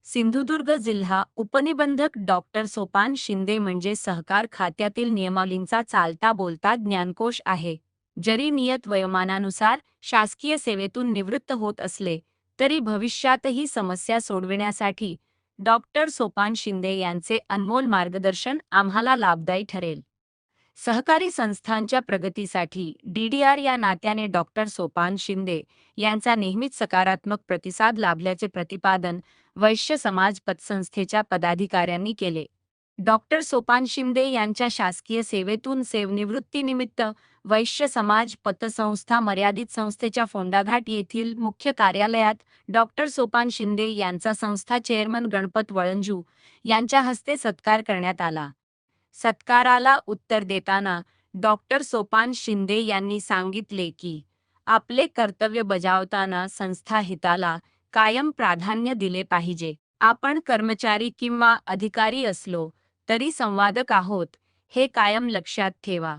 सिंधुदुर्ग जिल्हा उपनिबंधक डॉक्टर सोपान शिंदे म्हणजे सहकार खात्यातील नियमावलींचा चालता बोलता ज्ञानकोश आहे. जरी नियत वयोमानानुसार शासकीय सेवेतून निवृत्त होत असले तरी भविष्यातही समस्या सोडविण्यासाठी डॉक्टर सोपान शिंदे यांचे अनमोल मार्गदर्शन आम्हाला लाभदायी ठरेल. सहकारी संस्थांच्या प्रगतीसाठी डीडीआर या नात्याने डॉक्टर सोपान शिंदे यांचा नेहमीच सकारात्मक प्रतिसाद लाभल्याचे प्रतिपादन वैश्य समाज पतसंस्थेच्या पदाधिकाऱ्यांनी केले. डॉक्टर सोपान शिंदे यांच्या शासकीय सेवेतून सेवानिवृत्तीनिमित्त वैश्य समाज पतसंस्था मर्यादित संस्थेच्या फोंडाघाट येथील मुख्य कार्यालयात डॉक्टर सोपान शिंदे यांचा संस्था चेअरमन गणपत वळंजू यांच्या हस्ते सत्कार करण्यात आला. सत्काराला उत्तर देताना डॉक्टर सोपान शिंदे यांनी सांगितले की आपले कर्तव्य बजावताना संस्था हिताला कायम प्राधान्य दिले पाहिजे. आपण कर्मचारी किंवा अधिकारी असलो तरी संवादक आहोत हे कायम लक्षात ठेवा.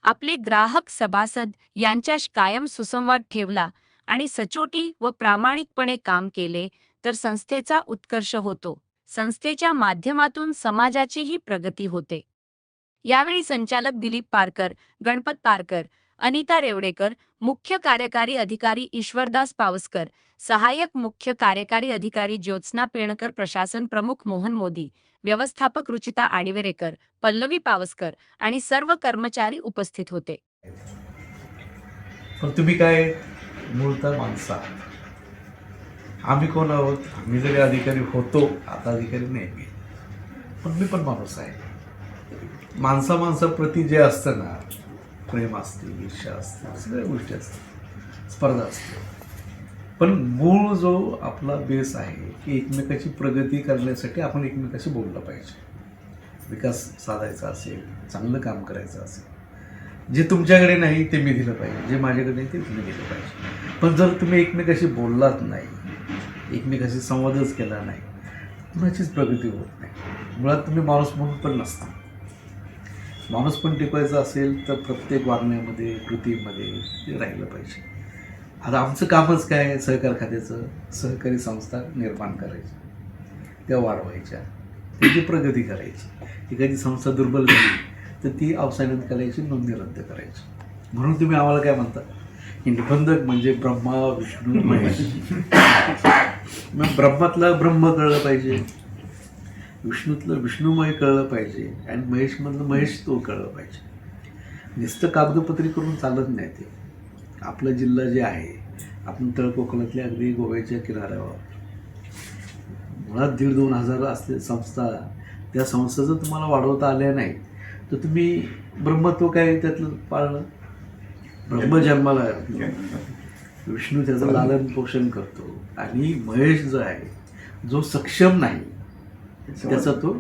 आपले ग्राहक सभासद यांच्याशी कायम सुसंवाद ठेवला आणि सचोटी व प्रामाणिकपणे काम केले तर संस्थेचा उत्कर्ष होतो. संस्थेच्या माध्यमातून समाजाचीही प्रगती होते. यावेळी संचालक दिलीप पारकर, गणपत पारकर, अनिता रेवडेकर, मुख्य कार्यकारी अधिकारी ईश्वरदास पावसकर, सहाय्यक मुख्य कार्यकारी अधिकारी ज्योत्स्ना पेणकर, प्रशासन प्रमुख मोहन मोदी, व्यवस्थापक रुचिता आडिवेरेकर, पल्लवी पावसकर आणि सर्व कर्मचारी उपस्थित होते. पण तुम्ही काय मूळतः माणसा, आम्ही कोण आहोत? आम्ही जरी अधिकारी होतो, आता अधिकारी नाही मी, पण मी पण माणूस आहे. माणसाप्रती जे असतं ना, प्रेम असते, ईर्ष्या असते, सगळ्या गोष्टी असतात, स्पर्धा असते. पण मूळ जो आपला बेस आहे की एकमेकाची प्रगती करण्यासाठी आपण एकमेकाशी बोललं पाहिजे. विकास साधायचा असेल, चांगलं काम करायचं असेल, जे तुमच्याकडे नाही ते मी दिलं पाहिजे, जे माझ्याकडे नाही ते तुम्ही दिलं पाहिजे. पण जर तुम्ही एकमेकाशी बोललात नाही, एकमेकाशी संवादच केला नाही, कुणाचीच प्रगती होत नाही. मुळात तुम्ही माणूस म्हणून पण नसता. माणूस पण टिकवायचा असेल तर प्रत्येक वागण्यामध्ये, कृतीमध्ये ते राहिलं पाहिजे. आता आमचं कामच काय आहे? सहकार खात्याचं सहकारी संस्था निर्माण करायची, त्या वाढवायच्या, त्याची प्रगती करायची. एखादी संस्था दुर्बल झाली तर ती अवसानात करायची, नोंदणी रद्द करायची. म्हणून तुम्ही आम्हाला काय म्हणता की निबंधक म्हणजे ब्रह्मा विष्णू महेश. मग ब्रह्मातलं ब्रह्म कळलं पाहिजे, विष्णूतलं विष्णुमय कळलं पाहिजे आणि महेशमधलं महेश तो कळलं पाहिजे. नुसतं कागदपत्री करून चालत नाही. ते आपला जिल्हा जे आहे, आपण तळकोकणातल्या अगदी गोव्याच्या किनाऱ्यावर मुळात 1,500-2 हजार असले संस्था, त्या संस्था जर तुम्हाला वाढवता आल्या नाही तर तुम्ही ब्रह्मत्व काय त्यातलं पाळलं? ब्रह्म जन्माला विष्णू त्याचं लालन पोषण करतो आणि महेश जो आहे, जो सक्षम नाही त्याचा तो.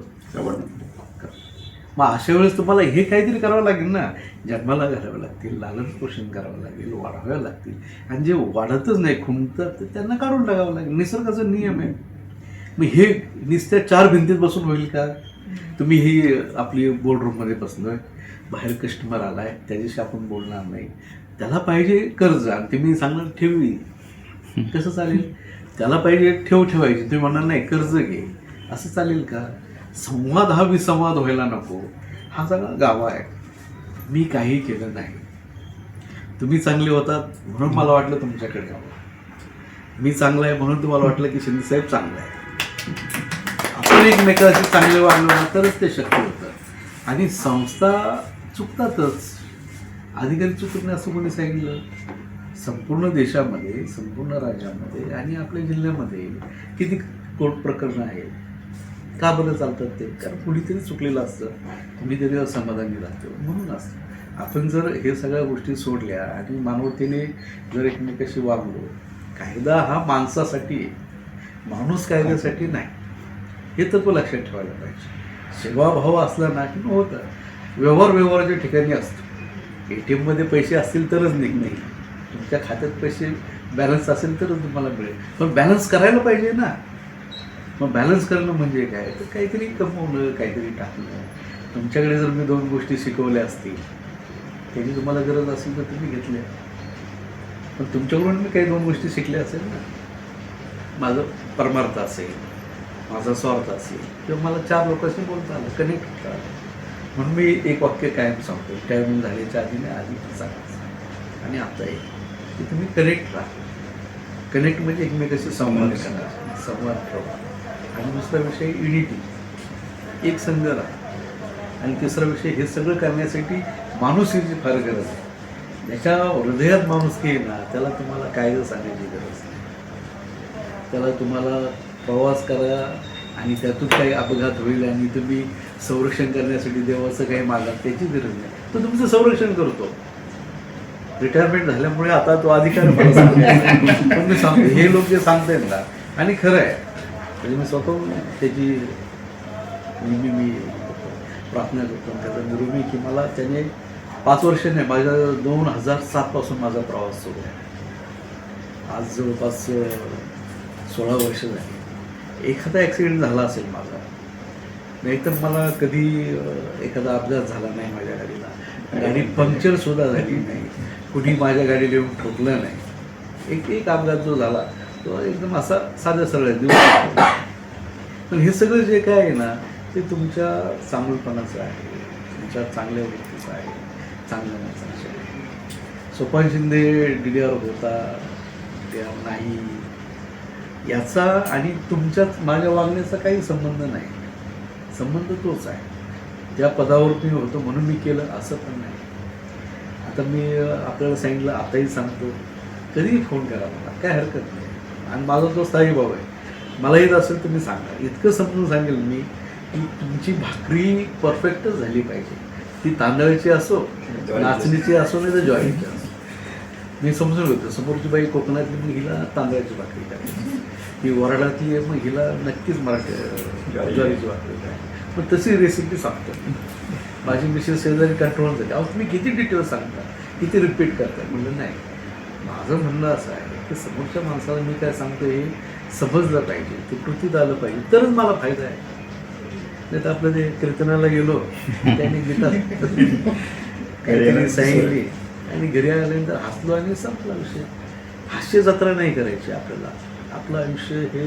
मग अशा वेळेस तुम्हाला हे काहीतरी करावं लागेल ना, जन्माला घालावं लागतील, लालन पोषण करावं लागेल, वाढवावं लागतील. आणि जे वाढतच नाही, खुंटतात, तर त्यांना काढून टाकावं लागेल. निसर्गाचा नियम आहे. मग हे नुसत्या 4 भिंतीत बसून होईल का? तुम्ही ही आपली बोर्डरूममध्ये बसलोय, बाहेर कस्टमर आलाय, त्याच्याशी आपण बोलणार नाही. त्याला पाहिजे कर्ज आणि तुम्ही सांगणार ठेवी, कसं चालेल? त्याला पाहिजे ठेवायची, तुम्ही म्हणणार नाही कर्ज घे, असं चालेल का? संवाद हा विसंवाद व्हायला नको. हा सगळा गाभा आहे. मी काही केलं नाही, तुम्ही चांगले होतात म्हणून मला वाटलं तुमच्याकडे जावं. मी चांगलं आहे म्हणून तुम्हाला वाटलं की शिंदेसाहेब चांगलं आहे. आपण एकमेकाशी चांगले वागलो ना तरच ते शक्य होतं. आणि संस्था चुकतातच, अधिकारी चुकत नाही असं कोणी सांगितलं? संपूर्ण देशामध्ये, संपूर्ण राज्यामध्ये आणि आपल्या जिल्ह्यामध्ये किती कोर्ट प्रकरणं आहेत. का बरं चालतात ते? कारण कुणीतरी चुकलेलं असतं, कुणीतरी असमाधानी राहतं, म्हणून असतं. आपण जर हे सगळ्या गोष्टी सोडल्या आणि मानवतेने जर एकमेकाशी वागलो, कायदा हा माणसासाठी आहे, माणूस कायद्यासाठी नाही, हे तत्व लक्षात ठेवायला पाहिजे. सेवाभाव असला ना की होतं. व्यवहाराच्या ठिकाणी असतो. ATMमध्ये पैसे असतील तरच निघणे, तुमच्या खात्यात पैसे बॅलन्स असेल तरच तुम्हाला मिळेल. पण बॅलन्स करायला पाहिजे ना. मग बॅलन्स करणं म्हणजे काय? तर काहीतरी कमवणं, काहीतरी टाकणं. तुमच्याकडे जर मी 2 गोष्टी शिकवल्या असतील, त्याची तुम्हाला गरज असेल तर तुम्ही घेतल्या, पण तुमच्याकडून मी काही 2 गोष्टी शिकल्या असेल ना, माझं परमार्थ असेल, माझा स्वार्थ असेल किंवा मला 4 लोकांशी बोलता आलं, कनेक्ट होता आलं. म्हणून मी एक वाक्य कायम सांगतो, टायमिंग झाल्याच्या आधी नाही, आधी सांगायचं आणि आताही की तुम्ही कनेक्ट राहा. कनेक्ट म्हणजे एकमेकाशी संवाद करा, संवाद ठेवा. आणि दुसरा विषय युनिटी, एक संघ राहा. आणि तिसरा विषय, हे सगळं करण्यासाठी माणुसकीची फार गरज आहे. ज्याच्या हृदयात माणुसकी आहे ना, त्याला तुम्हाला कायदा सांगायची गरज नाही. त्याला तुम्हाला प्रवास करा आणि त्यातून काही अपघात होईल आणि तुम्ही संरक्षण करण्यासाठी देवाचं काही मागा, त्याची गरज नाही. तो तुमचं संरक्षण करतो. रिटायरमेंट झाल्यामुळे आता तो अधिकार मला सांगतो. पण मी सांगतो, हे लोक जे सांगतायत ना, आणि खरं आहे, म्हणजे मी स्वतः त्याची नेहमी मी प्रार्थना करतो. त्याचा निरोगी की मला त्याने 5 वर्ष नाही, माझ्या 2007 पासून माझा प्रवास सुरू आहे. आज जवळपास 16 वर्ष झाली. एखादा ॲक्सिडेंट झाला असेल माझा, नाहीतर मला कधी एखादा अपघात झाला नाही माझ्या गाडीला, गाडी पंक्चरसुद्धा झाली नाही, कुणी माझ्या गाडीला येऊन ठोकलं नाही. एक अपघात जो झाला तो एकदम असा साध्या सरळ दिवस. पण हे सगळं जे काय आहे ना, ते तुमच्या चांगलपणाचं आहे, तुमच्या चांगल्या वृत्तीचं आहे, चांगल्या माणसाचं आहे. सोपान शिंदे DDR होता त्या नाही, याचा आणि तुमच्यात माझ्या वागण्याचा काही संबंध नाही. संबंध तोच आहे. ज्या पदावर मी होतो म्हणून मी केलं असं पण नाही. आता मी आपल्याला सांगितलं, आताही सांगतो, कधीही फोन करा मला, काय हरकत नाही. आणि माझा तो स्थायी भाव आहे, मला येत असेल तर मी सांगा. इतकं समजून सांगेल मी की तुमची भाकरी परफेक्टच झाली पाहिजे. ती तांदळाची असो, नाचणीची असो, नाही तर ज्वारीची असो. मी समजून होतो, समोरची बाई कोकणातली, मग हिला तांदळाची भाकरी करायची. ही वराडातली आहे, मग हिला नक्कीच मराठी ज्वारीची भाकरी करायची. मग तशी रेसिपी सांगतो. माझी मिसेस शेजारी कंट्रोल झाली, अहो तुम्ही किती डिटेल्स सांगता, किती रिपीट करता. म्हणलं नाही, माझं म्हणणं असं आहे की समोरच्या माणसाला मी काय सांगतो हे समजलं पाहिजे, ते कृतीत आलं पाहिजे, तरच मला फायदा आहे. नाही तर आपलं ते कीर्तनाला गेलो, त्याने गीता काहीतरी सांगितली आणि घरी आल्यानंतर हसलो आणि संपला विषय. हास्य जत्रा नाही करायची आपल्याला. आपलं आयुष्य हे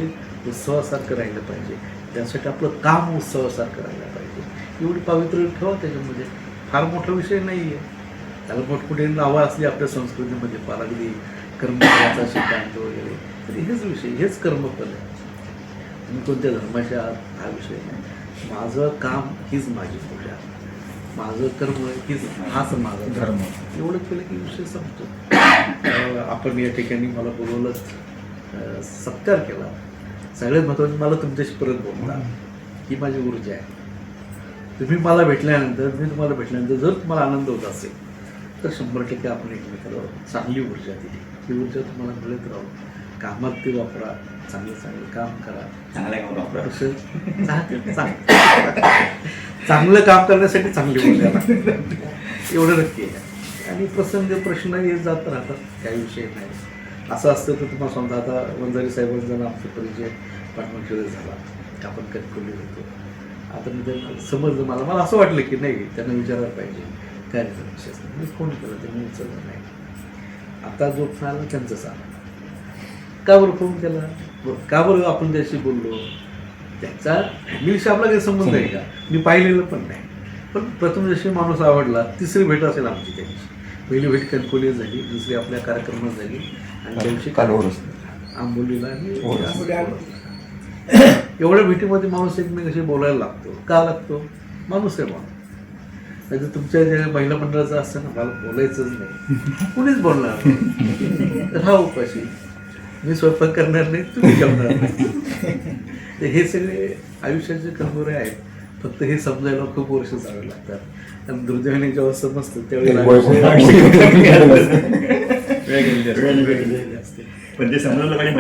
उत्सवासारखं राहिलं पाहिजे. त्यासाठी आपलं काम उत्सवासारखं राहिलं पाहिजे. एवढी पवित्र ठेवा त्याच्यामध्ये. फार मोठा विषय नाही आहे. त्याला मोठमोठे नावं असली आपल्या संस्कृतीमध्ये, पारागदी, कर्मफलाचा सिद्धांत वगैरे, तर हेच विषय, हेच कर्मफल आहे. मी कोणत्या धर्माच्या हा विषय नाही. माझं काम हीच माझी पूजा, माझं कर्म हाच माझा धर्म. एवढं केलं की विषय संपतो. आपण या ठिकाणी मला बोलवलं, सत्कार केला. सगळ्यात महत्त्वाचं, मला तुमच्याशी परत बोलला, ही माझी ऊर्जा आहे. तुम्ही मला भेटल्यानंतर, मी तुम्हाला भेटल्यानंतर जर तुम्हाला आनंद होत असेल तर 100% आपण एकमेकाला चांगली ऊर्जा दिली. ही ऊर्जा तुम्हाला मिळत राहू. कामात ते वापरा, चांगलं काम करा. चांगलं काम करण्यासाठी चांगली ऊर्जा लागते, एवढं नक्की आहे. आणि प्रश्न येत जात राहतात, काही विषय नाही. असं असतं तर तुम्हाला सांगता, आता वंजारी साहेबांचा आमचा परिचय पाठवून झाला, आपण कटकुली होतो. आता मी त्यांना समजलं, मला असं वाटलं की नाही, त्यांना विचारायला पाहिजे काय विषय. मी फोन केला, त्यांनी उचललं नाही. आता जो फोन आला त्यांचं सांग, का बरं फोन केला, का बरं आपण त्याशी बोललो, त्याचा फॅमिलीशी आपला काही संबंध आहे का, मी पाहिलेलं पण नाही. पण प्रथम जशी माणूस आवडला, तिसरी भेट असेल आमची त्यांची. पहिली भेट कणकोलीत झाली, दुसरी आपल्या कार्यक्रमात झाली, आणि त्याविषयी आंबोलीला. आणि एवढ्या भेटीमध्ये माणूस एकमेकाशी बोलायला लागतो. का लागतो? माणूस आहे माणूस. नाही तर तुमच्या जे महिला मंडळाचं असतं ना, मला बोलायचंच नाही, कुणीच बोलणार नाही, राहा उपाशी, मी स्वयंपाक करणार नाही, तुम्ही करणार नाही. तर हे सगळे आयुष्याचे कंगोरे आहेत. फक्त हे समजायला खूप वर्ष जावे लागतात. आणि दुर्दैवाने जेव्हा समजतं त्यावेळेला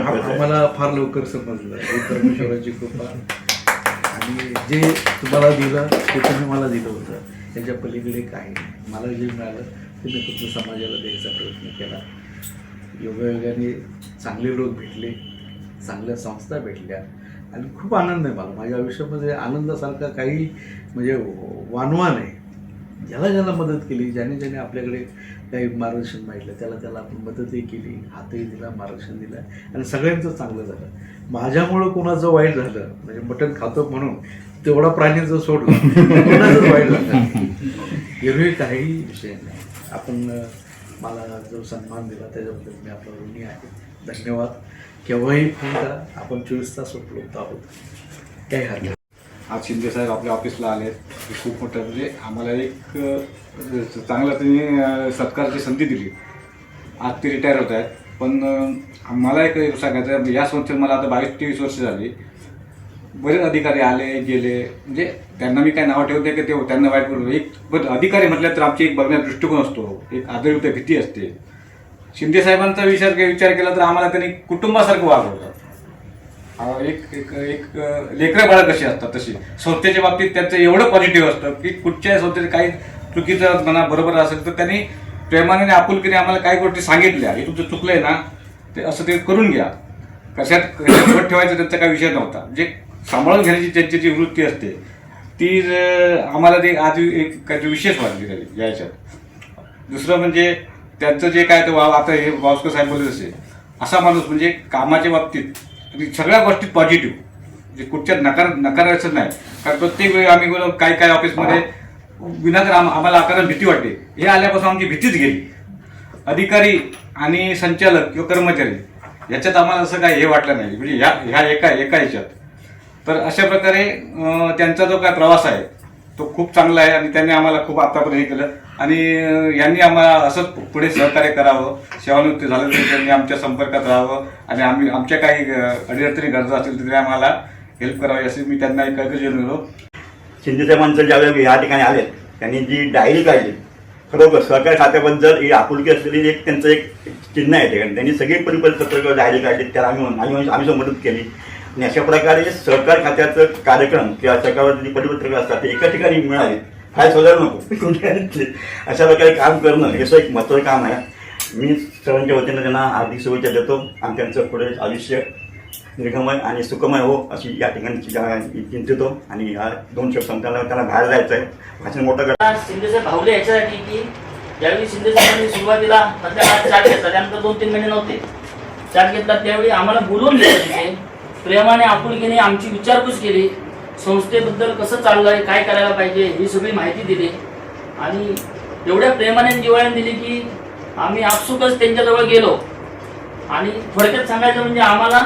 आम्हाला फार लवकर समजलं. हे परमेश्वराची कृपा. आणि जे तुम्हाला दिलं ते तुम्ही मला दिलं होतं, त्याच्या पलीकडे काय नाही. मला जे मिळालं ते मी फक्त समाजाला द्यायचा प्रयत्न केला. योगायोगाने चांगले लोक भेटले, चांगल्या संस्था भेटल्या, आणि खूप आनंद आहे मला. माझ्या आयुष्यामध्ये आनंदासारखा काही म्हणजे वानवा नाही. ज्याला ज्याला मदत केली, ज्याने ज्याने आपल्याकडे काही मार्गदर्शन मागितलं त्याला आपण मदतही केली, हातही दिला, मार्गदर्शन दिलं आणि सगळ्यांचं चांगलं झालं. माझ्यामुळं कोणाचं वाईट झालं म्हणजे मटण खातो म्हणून तेवढा प्राणी जर सोडलं कोणाचंच वाईट झालं एवढे काही विषय नाही. आपण मला जो सन्मान दिला त्याच्याबद्दल मी आपला ऋणी आहे. धन्यवाद. केव्हाही फोन करा, आपण 24 तास उपलब्ध आहोत, काही हरकत नाही. आज शिंदे साहेब आपल्या ऑफिसला आले, हे खूप मोठं म्हणजे आम्हाला एक चांगला त्यांनी सत्कारची संधी दिली. आज ते रिटायर होत आहेत, पण मला एक सांगायचं, या संस्थेत मला आता 22-23 वर्ष झाली. बरेच अधिकारी आले गेले, म्हणजे त्यांना मी काय नावं ठेवत नाही की ते त्यांना वाईट करू. एक पण अधिकारी म्हटलं तर आमची एक बघण्याचा दृष्टिकोन असतो, एक आदरयुक्त भीती असते. शिंदे साहेबांचा विचार केला तर आम्हाला त्यांनी कुटुंबासारखं वागवतात. एक एक एक लेकरं बाळं कशी असतात तशी संस्थेच्या बाबतीत त्यांचं एवढं पॉझिटिव्ह असतं की कुठच्याही संस्थेचं काही चुकीचं म्हणा बरोबर असेल तर त्यांनी प्रेमाने आणि आपुलकीने आम्हाला काही गोष्टी सांगितल्या, हे तुमचं चुकलंय ना ते असं ते करून घ्या. कशात बोट ठेवायचा त्यांचा काही विषय नव्हता. म्हणजे सांभाळून घेण्याची त्यांची जी वृत्ती असते ती आम्हाला ते आज एक काहीतरी विशेष वाटली तरी या ह्याच्यात. दुसरं म्हणजे त्यांचं जे काय ते आता हे वावस्कर साहेब बोलत असे, असा माणूस म्हणजे कामाच्या बाबतीत सगळ्या गोष्टीत पॉझिटिव्ह, म्हणजे कुठच्यात नकारायचं नाही. कारण प्रत्येक वेळी आम्ही गेलो काय ऑफिसमध्ये विनाकारण आम्हाला आकारात भीती वाटते. हे आल्यापासून आमची भीतीच गेली. अधिकारी आणि संचालक किंवा कर्मचारी याच्यात आम्हाला असं काय हे वाटलं नाही, म्हणजे ह्या एका ह्याच्यात. तर अशा प्रकारे त्यांचा जो काय प्रवास आहे तो खूप चांगला आहे आणि त्यांनी आम्हाला खूप आतापर्यंत हे केलं आणि यांनी आम्हाला असंच पुढे सहकार्य करावं. सेवानिवृत्त झालं तरी त्यांनी आमच्या संपर्कात राहावं आणि आम्ही आमच्या काही अडीअडचणी गरजा असतील तरी आम्हाला हेल्प करावी असे मी त्यांना एक गेलो. शिंदेसाहेबांचं ज्यावेळी या ठिकाणी आले त्यांनी जी डायरी काढली, खरोखर सहकारी खात्याबद्दल ही आपुलकी असलेली एक त्यांचं एक चिन्ह आहे. ठिकाणी त्यांनी सगळी परिपत्र डायरी काढली, त्याला आम्ही मदत केली आणि अशा प्रकारे सहकार खात्याचं कार्यक्रम किंवा सरकारवर जी परिपत्रकं असतात ते एका ठिकाणी मिळाले. काय सोडायला नको अशा प्रकारे काम करणं हे एक महत्त्वाचं काम आहे. मी सर्वांच्या वतीनं त्यांना हार्दिक शुभेच्छा देतो आणि त्यांचं पुढे आयुष्य दीर्घमय आणि सुखमय हो अशी या ठिकाणी चिंतितो. आणि या 2 शब्द संपताना त्याला बाहेर जायचं आहे, भाषण मोठं करतात. शिंदेसाहेब भावले याच्यासाठी की ज्यावेळी शिंदेसाहेबांनी सुरुवातीला चार्ज घेतला, त्यानंतर 2-3 महिने नव्हते चार्ज घेतला, त्यावेळी आम्हाला बोलवून घेतलं, तिथे प्रेमाने आपुलकीने आमची विचारपूस केली. संस्थेबद्दल कसं चाललंय, काय करायला पाहिजे ही सगळी माहिती दिली आणि एवढ्या प्रेमाने जिव्हाळ्याने दिली की आम्ही आपसुकच त्यांच्याजवळ गेलो. आणि थोडक्यात सांगायचं म्हणजे आम्हाला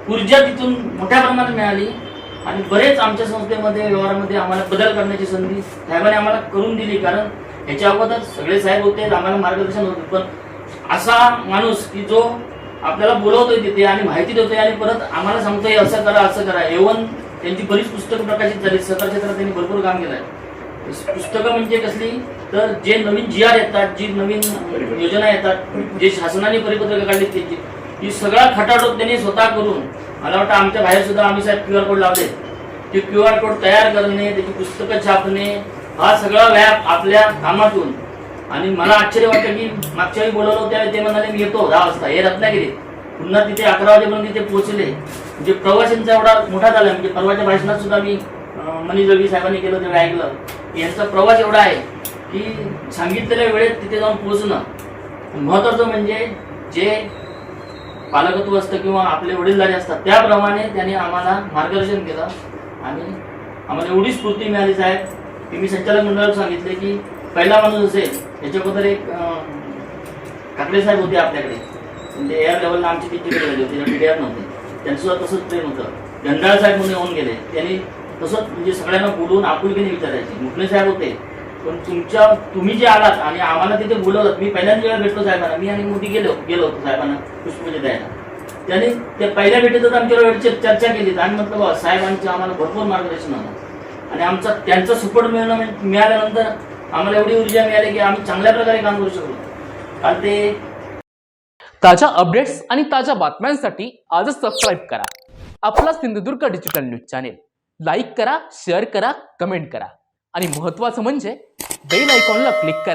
ऊर्जा तिथून मोठ्या प्रमाणात मिळाली आणि बरेच आमच्या संस्थेमध्ये व्यवहारामध्ये आम्हाला बदल करण्याची संधी साहेबांनी आम्हाला करून दिली. कारण ह्याच्या अगोदर सगळे साहेब होते, आम्हाला मार्गदर्शन होते, पण असा माणूस की जो आपल्याला बोलवतोय तिथे आणि माहिती देतोय आणि परत आम्हाला सांगतोय असं करा. एवन त्यांची बरीच पुस्तकं प्रकाशित झाली. सहकार क्षेत्रात त्यांनी भरपूर काम केलं आहे. पुस्तकं म्हणजे कसली तर जे नवीन GR येतात, जी नवीन योजना येतात, जे शासनाने परिपत्रकं काढली त्याची ही सगळा खटाटोप त्यांनी स्वतः करून, मला वाटतं आमच्या बाहेर सुद्धा आम्ही साहेब QR कोड लावले. ते QR कोड तयार करणे, त्याची पुस्तकं छापणे, हा सगळा व्याप आपल्या कामातून. आणि मला आश्चर्य वाटतं की मागच्या वेळी बोलवलं त्यावेळी ते म्हणाले मी येतो 10 वाजता, हे रत्नागिरी, पुन्हा तिथे 11 वाजेपर्यंत तिथे पोहोचले. म्हणजे प्रवाशांचा एवढा मोठा झाला. म्हणजे परवाच्या भाषणात सुद्धा मी मनीष जोगी साहेबांनी केलं तेव्हा ऐकलं की यांचा प्रवास एवढा आहे की सांगितलेल्या वेळेत तिथे जाऊन पोहोचणं. महत्त्वाचं म्हणजे जे पालकत्व असतं किंवा आपले वडीलधारी असतात त्याप्रमाणे त्यांनी आम्हाला मार्गदर्शन केलं आणि आम्हाला एवढी स्फूर्ती मिळाली साहेब की मी संचालक मंडळाला सांगितले की पहिला माणूस असेल याच्याबद्दल एक काकडे साहेब होते आपल्याकडे, म्हणजे एअर लेवलला आमची तिथे झाली होती, PDR नव्हते, त्यांचं तसंच प्रेम होतं. गंडाळ साहेब म्हणून येऊन गेले, त्यांनी तसंच म्हणजे सगळ्यांना बोलवून आपुलकीने विचारायचे. मुकणे साहेब होते, पण तुम्ही जे आलात आणि आम्हाला तिथे बोलवलं, मी पहिल्यांदा वेळा भेटलो साहेबांना, मी आणि मोठी गेलो होतो साहेबांना पुष्पपूजा द्यायला. त्यांनी त्या पहिल्या भेटीतच आमच्यावर चर्चा केली आणि म्हटलं बा साहेबांचं आम्हाला भरपूर मार्गदर्शन झालं आणि आमचा त्यांचा सपोर्ट मिळाल्यानंतर आम्हाला एवढी ऊर्जा मिळाली की आम्ही चांगल्या प्रकारे काम करू शकलो. आणि ते ताज्या अपडेट्स आणि ताज्या बातम्यांसाठी आजच सबस्क्राईब करा आपला Sindhudurg digital news channel. Like करा, शेअर करा, कमेंट करा आणि महत्त्वाचं म्हणजे बेल आयकॉनला क्लिक करा.